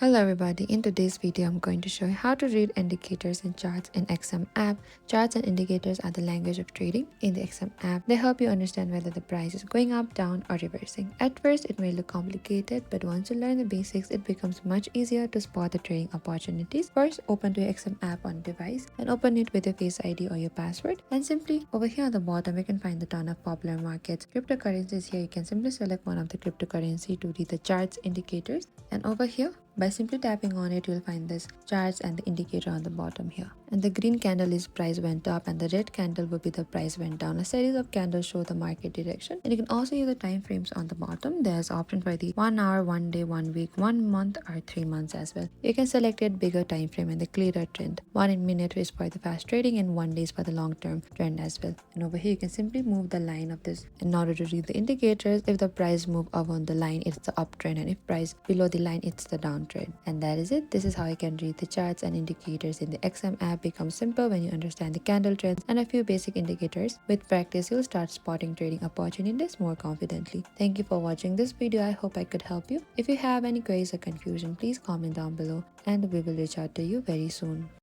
Hello everybody, in today's video I'm going to show you how to read indicators and charts in XM app. Charts and indicators are the language of trading in the XM app. They help you understand whether the price is going up, down or reversing. At first it may look complicated, but once you learn the basics it becomes much easier to spot the trading opportunities. First, open to your XM app on device and open it with your Face ID or your password, and simply over here at the bottom you can find the ton of popular markets. Cryptocurrencies, here you can simply select one of the cryptocurrency to read the charts, indicators, and over here by simply tapping on it, you'll find this charts and the indicator on the bottom here. And the green candle is price went up and the red candle will be the price went down. A series of candles show the market direction. And you can also use the time frames on the bottom. There's option for the 1 hour, 1 day, 1 week, 1 month or 3 months as well. You can select it bigger time frame and the clearer trend. 1 minute is for the fast trading and 1 day is for the long term trend as well. And over here you can simply move the line of this in order to read the indicators. If the price move above the line, it's the uptrend, and if price below the line, it's the downtrend. And that is it. This is how you can read the charts and indicators in the XM app. Becomes simple when you understand the candle trends and a few basic indicators. With practice, you'll start spotting trading opportunities more confidently. Thank you for watching this video. I hope I could help you. If you have any queries or confusion, please comment down below and we will reach out to you very soon.